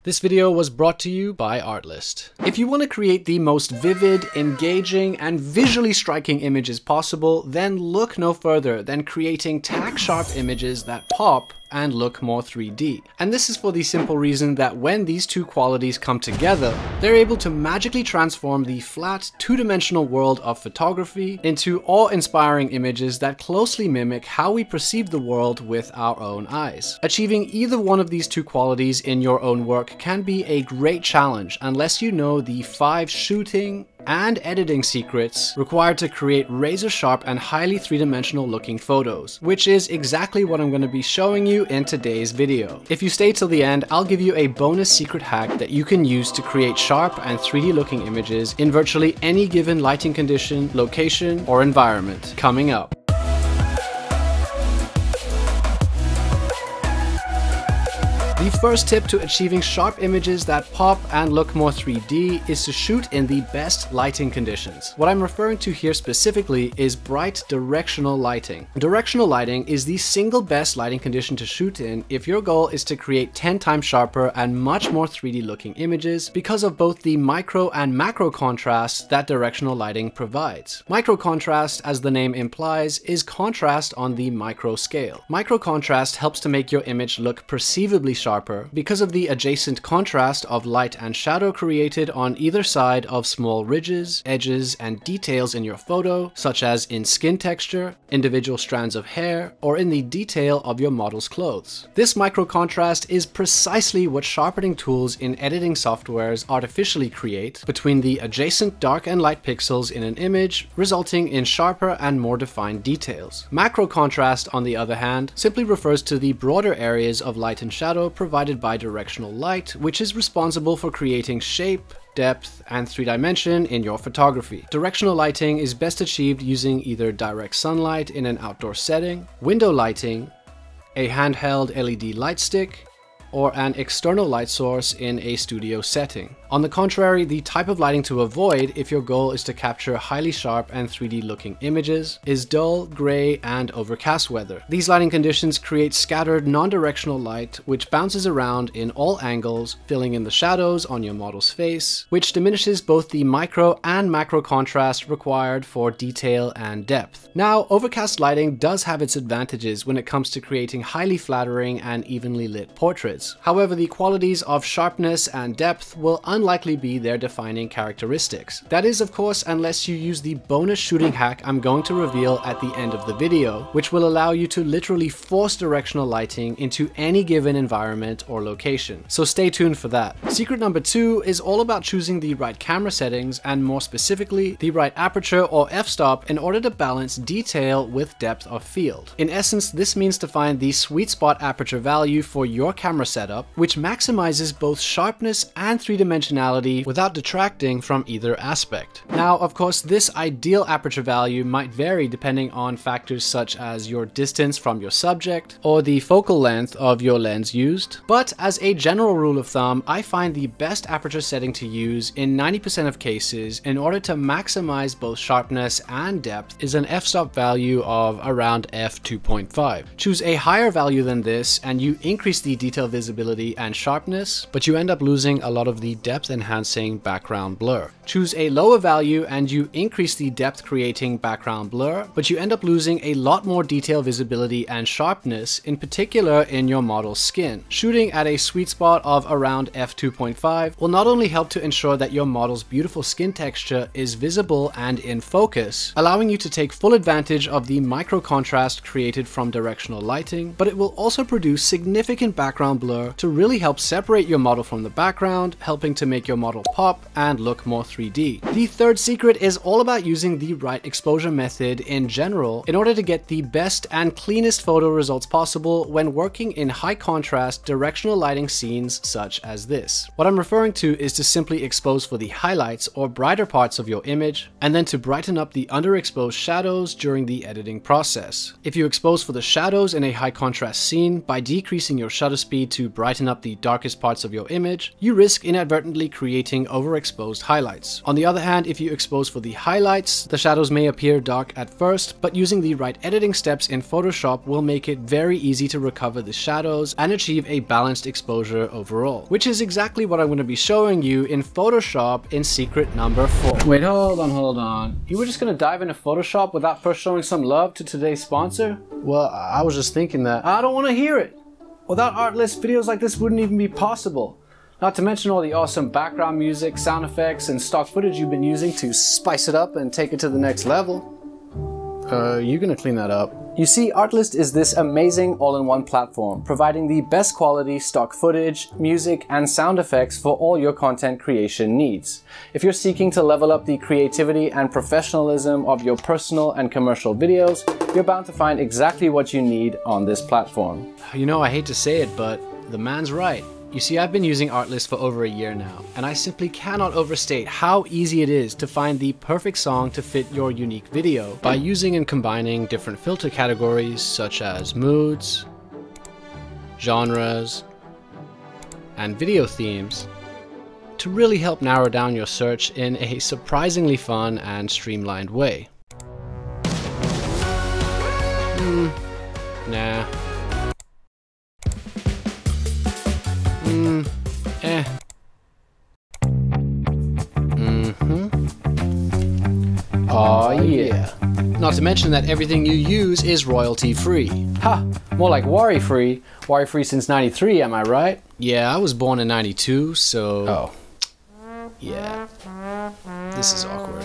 This video was brought to you by ARTLIST. If you want to create the most vivid, engaging, and visually striking images possible, then look no further than creating tack-sharp images that pop and look more 3D. And this is for the simple reason that when these two qualities come together, they're able to magically transform the flat, two-dimensional world of photography into awe-inspiring images that closely mimic how we perceive the world with our own eyes. Achieving either one of these two qualities in your own work can be a great challenge unless you know the 5 shooting and editing secrets required to create razor-sharp and highly three-dimensional looking photos, which is exactly what I'm going to be showing you in today's video. If you stay till the end, I'll give you a bonus secret hack that you can use to create sharp and 3D looking images in virtually any given lighting condition, location, or environment. Coming up. The first tip to achieving sharp images that pop and look more 3D is to shoot in the best lighting conditions. What I'm referring to here specifically is bright directional lighting. Directional lighting is the single best lighting condition to shoot in if your goal is to create 10 times sharper and much more 3D looking images because of both the micro and macro contrast that directional lighting provides. Micro contrast, as the name implies, is contrast on the micro scale. Micro contrast helps to make your image look perceivably sharper because of the adjacent contrast of light and shadow created on either side of small ridges, edges, and details in your photo, such as in skin texture, individual strands of hair, or in the detail of your model's clothes. This micro contrast is precisely what sharpening tools in editing softwares artificially create between the adjacent dark and light pixels in an image, resulting in sharper and more defined details. Macro contrast, on the other hand, simply refers to the broader areas of light and shadow provided by directional light, which is responsible for creating shape, depth, and 3D in your photography. Directional lighting is best achieved using either direct sunlight in an outdoor setting, window lighting, a handheld LED light stick, or an external light source in a studio setting. On the contrary, the type of lighting to avoid if your goal is to capture highly sharp and 3D looking images is dull, gray, and overcast weather. These lighting conditions create scattered non-directional light which bounces around in all angles, filling in the shadows on your model's face, which diminishes both the micro and macro contrast required for detail and depth. Now, overcast lighting does have its advantages when it comes to creating highly flattering and evenly lit portraits. However, the qualities of sharpness and depth will unlikely be their defining characteristics. That is, of course, unless you use the bonus shooting hack I'm going to reveal at the end of the video, which will allow you to literally force directional lighting into any given environment or location. So stay tuned for that. Secret number 2 is all about choosing the right camera settings, and more specifically, the right aperture or f-stop in order to balance detail with depth of field. In essence, this means to find the sweet spot aperture value for your camera setup, which maximizes both sharpness and three-dimensionality without detracting from either aspect. Now, of course, this ideal aperture value might vary depending on factors such as your distance from your subject or the focal length of your lens used, but as a general rule of thumb, I find the best aperture setting to use in 90% of cases in order to maximize both sharpness and depth is an f-stop value of around f2.5. Choose a higher value than this and you increase the detail visibility and sharpness, but you end up losing a lot of the depth enhancing background blur. Choose a lower value and you increase the depth creating background blur, but you end up losing a lot more detail visibility and sharpness, in particular in your model's skin. Shooting at a sweet spot of around f2.5 will not only help to ensure that your model's beautiful skin texture is visible and in focus, allowing you to take full advantage of the micro contrast created from directional lighting, but it will also produce significant background blur to really help separate your model from the background, helping to make your model pop and look more 3D. The third secret is all about using the right exposure method in general in order to get the best and cleanest photo results possible when working in high contrast directional lighting scenes such as this. What I'm referring to is to simply expose for the highlights or brighter parts of your image, and then to brighten up the underexposed shadows during the editing process. If you expose for the shadows in a high contrast scene by decreasing your shutter speed to brighten up the darkest parts of your image, you risk inadvertently creating overexposed highlights. On the other hand, if you expose for the highlights, the shadows may appear dark at first, but using the right editing steps in Photoshop will make it very easy to recover the shadows and achieve a balanced exposure overall, which is exactly what I'm going to be showing you in Photoshop in secret number 4. Wait, hold on. You were just going to dive into Photoshop without first showing some love to today's sponsor? Well, I was just thinking that. I don't want to hear it. Without ARTLIST, videos like this wouldn't even be possible. Not to mention all the awesome background music, sound effects, and stock footage you've been using to spice it up and take it to the next level. You gonna clean that up? You see, ARTLIST is this amazing all-in-one platform, providing the best quality stock footage, music, and sound effects for all your content creation needs. If you're seeking to level up the creativity and professionalism of your personal and commercial videos, you're bound to find exactly what you need on this platform. You know, I hate to say it, but the man's right. You see, I've been using ARTLIST for over a year now, and I simply cannot overstate how easy it is to find the perfect song to fit your unique video by using and combining different filter categories such as moods, genres, and video themes to really help narrow down your search in a surprisingly fun and streamlined way. Nah. Oh yeah. Not to mention that everything you use is royalty free. Ha! More like worry free. Worry free since '93, am I right? Yeah, I was born in '92, so... Oh. Yeah. This is awkward.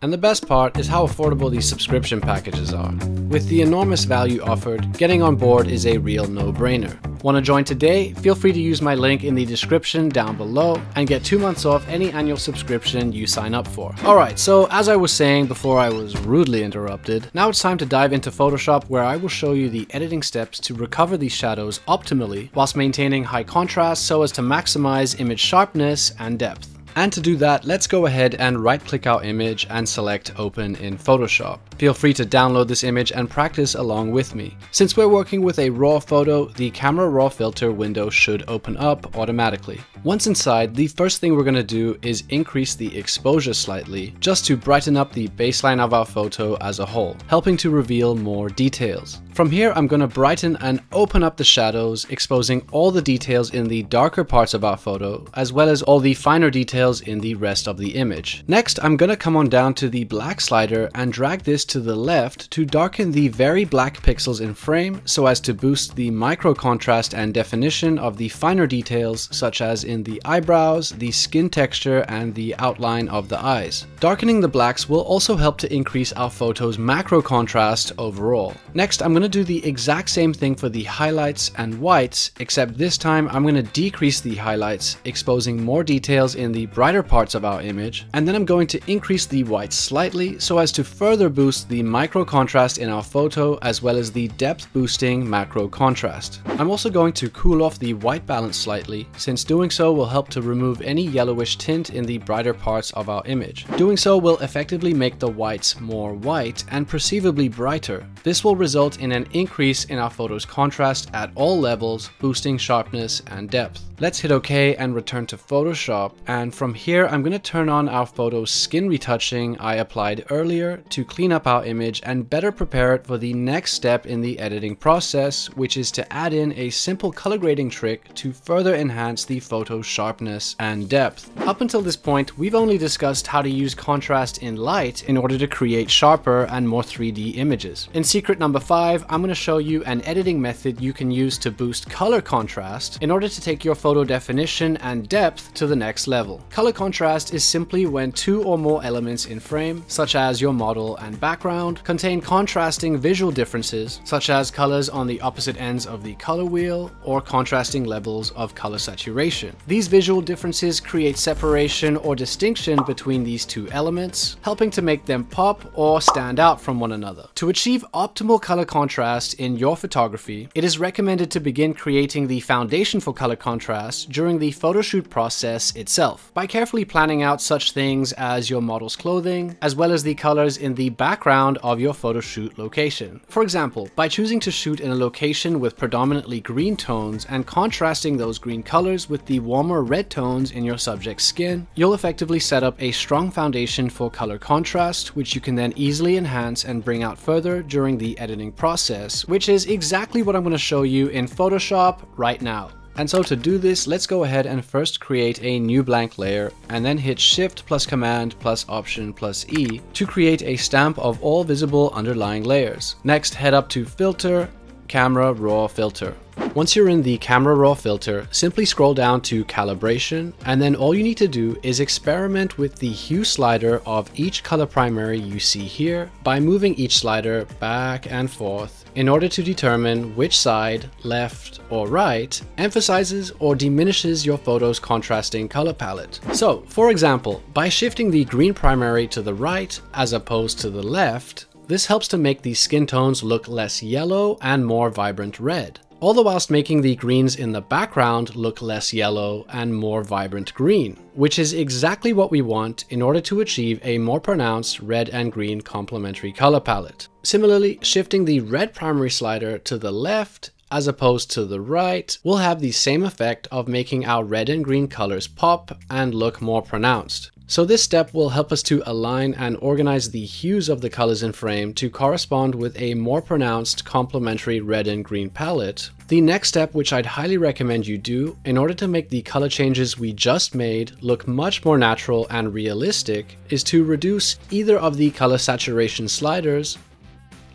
And the best part is how affordable these subscription packages are. With the enormous value offered, getting on board is a real no-brainer. Want to join today? Feel free to use my link in the description down below and get 2 months off any annual subscription you sign up for. Alright, so as I was saying before I was rudely interrupted, now it's time to dive into Photoshop, where I will show you the editing steps to recover these shadows optimally whilst maintaining high contrast so as to maximize image sharpness and depth. And to do that, let's go ahead and right-click our image and select Open in Photoshop. Feel free to download this image and practice along with me. Since we're working with a RAW photo, the Camera Raw Filter window should open up automatically. Once inside, the first thing we're going to do is increase the exposure slightly, just to brighten up the baseline of our photo as a whole, helping to reveal more details. From here, I'm going to brighten and open up the shadows, exposing all the details in the darker parts of our photo, as well as all the finer details in the rest of the image. Next, I'm going to come on down to the black slider and drag this to the left to darken the very black pixels in frame so as to boost the micro contrast and definition of the finer details, such as in the eyebrows, the skin texture, and the outline of the eyes. Darkening the blacks will also help to increase our photo's macro contrast overall. Next, I'm going to do the exact same thing for the highlights and whites, except this time I'm going to decrease the highlights, exposing more details in the brighter parts of our image, and then I'm going to increase the whites slightly so as to further boost the micro contrast in our photo, as well as the depth boosting macro contrast. I'm also going to cool off the white balance slightly, since doing so will help to remove any yellowish tint in the brighter parts of our image. Doing so will effectively make the whites more white and perceivably brighter. This will result in an increase in our photo's contrast at all levels, boosting sharpness and depth. Let's hit OK and return to Photoshop, and from here I'm going to turn on our photo's skin retouching I applied earlier to clean up our image and better prepare it for the next step in the editing process, which is to add in a simple color grading trick to further enhance the photo's sharpness and depth. Up until this point, we've only discussed how to use contrast in light in order to create sharper and more 3D images. In secret number 5, I'm going to show you an editing method you can use to boost color contrast in order to take your photo definition and depth to the next level. Color contrast is simply when two or more elements in frame, such as your model and background, contain contrasting visual differences, such as colors on the opposite ends of the color wheel or contrasting levels of color saturation. These visual differences create separation or distinction between these two elements, helping to make them pop or stand out from one another. To achieve optimal color contrast in your photography, it is recommended to begin creating the foundation for color contrast during the photo shoot process itself, by carefully planning out such things as your model's clothing, as well as the colors in the background background of your photo shoot location. For example, by choosing to shoot in a location with predominantly green tones and contrasting those green colors with the warmer red tones in your subject's skin, you'll effectively set up a strong foundation for color contrast, which you can then easily enhance and bring out further during the editing process, which is exactly what I'm going to show you in Photoshop right now. And so to do this, let's go ahead and first create a new blank layer and then hit Shift plus Command plus Option plus E to create a stamp of all visible underlying layers. Next, head up to Filter, Camera Raw Filter. Once you're in the Camera Raw filter, simply scroll down to Calibration, and then all you need to do is experiment with the hue slider of each color primary you see here by moving each slider back and forth in order to determine which side, left or right, emphasizes or diminishes your photo's contrasting color palette. So, for example, by shifting the green primary to the right as opposed to the left, this helps to make the skin tones look less yellow and more vibrant red, all the whilst making the greens in the background look less yellow and more vibrant green, which is exactly what we want in order to achieve a more pronounced red and green complementary color palette. Similarly, shifting the red primary slider to the left as opposed to the right will have the same effect of making our red and green colors pop and look more pronounced. So this step will help us to align and organize the hues of the colors in frame to correspond with a more pronounced complementary red and green palette. The next step, which I'd highly recommend you do in order to make the color changes we just made look much more natural and realistic, is to reduce either of the color saturation sliders,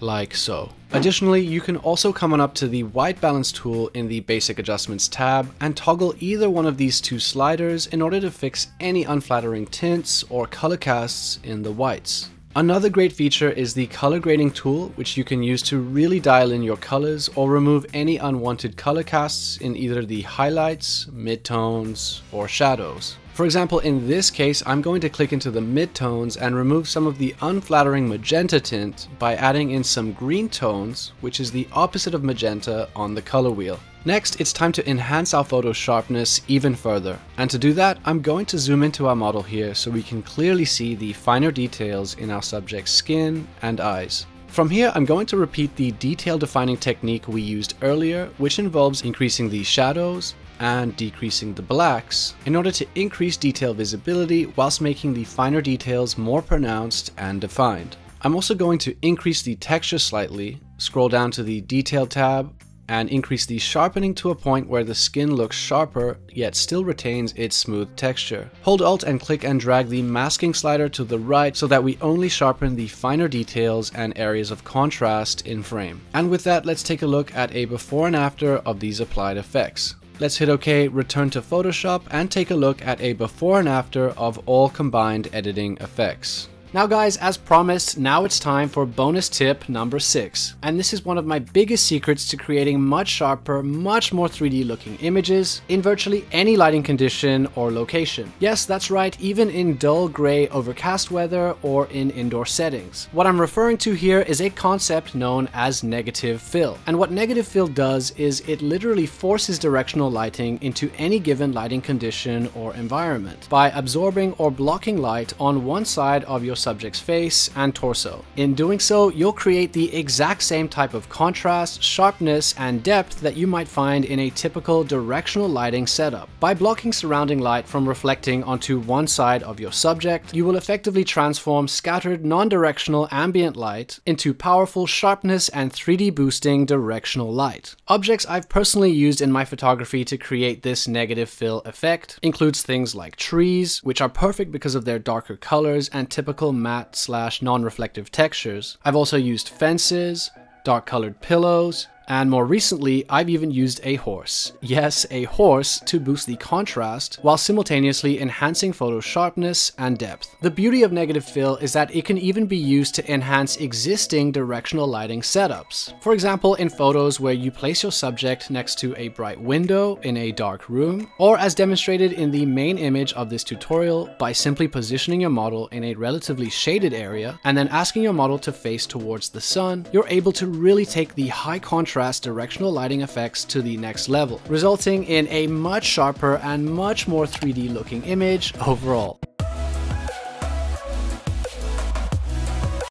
like so. Additionally, you can also come on up to the white balance tool in the basic adjustments tab and toggle either one of these two sliders in order to fix any unflattering tints or color casts in the whites. Another great feature is the color grading tool, which you can use to really dial in your colors or remove any unwanted color casts in either the highlights, midtones, or shadows. For example, in this case, I'm going to click into the midtones and remove some of the unflattering magenta tint by adding in some green tones, which is the opposite of magenta on the color wheel. Next, it's time to enhance our photo sharpness even further. And to do that, I'm going to zoom into our model here so we can clearly see the finer details in our subject's skin and eyes. From here, I'm going to repeat the detail defining technique we used earlier, which involves increasing the shadows and decreasing the blacks in order to increase detail visibility whilst making the finer details more pronounced and defined. I'm also going to increase the texture slightly, scroll down to the Detail tab, and increase the sharpening to a point where the skin looks sharper yet still retains its smooth texture. Hold Alt and click and drag the masking slider to the right so that we only sharpen the finer details and areas of contrast in frame. And with that, let's take a look at a before and after of these applied effects. Let's hit OK, return to Photoshop, and take a look at a before and after of all combined editing effects. Now guys, as promised, now it's time for bonus tip number 6. And this is one of my biggest secrets to creating much sharper, much more 3D looking images in virtually any lighting condition or location. Yes, that's right, even in dull gray overcast weather or in indoor settings. What I'm referring to here is a concept known as negative fill. And what negative fill does is it literally forces directional lighting into any given lighting condition or environment by absorbing or blocking light on one side of your subject's face and torso. In doing so, you'll create the exact same type of contrast, sharpness, and depth that you might find in a typical directional lighting setup. By blocking surrounding light from reflecting onto one side of your subject, you will effectively transform scattered non-directional ambient light into powerful sharpness and 3D boosting directional light. Objects I've personally used in my photography to create this negative fill effect includes things like trees, which are perfect because of their darker colors and typical matte / non-reflective textures. I've also used fences, dark colored pillows, and more recently, I've even used a horse. Yes, a horse to boost the contrast while simultaneously enhancing photo sharpness and depth. The beauty of negative fill is that it can even be used to enhance existing directional lighting setups. For example, in photos where you place your subject next to a bright window in a dark room, or as demonstrated in the main image of this tutorial, by simply positioning your model in a relatively shaded area and then asking your model to face towards the sun, you're able to really take the high contrast directional lighting effects to the next level, resulting in a much sharper and much more 3D looking image overall.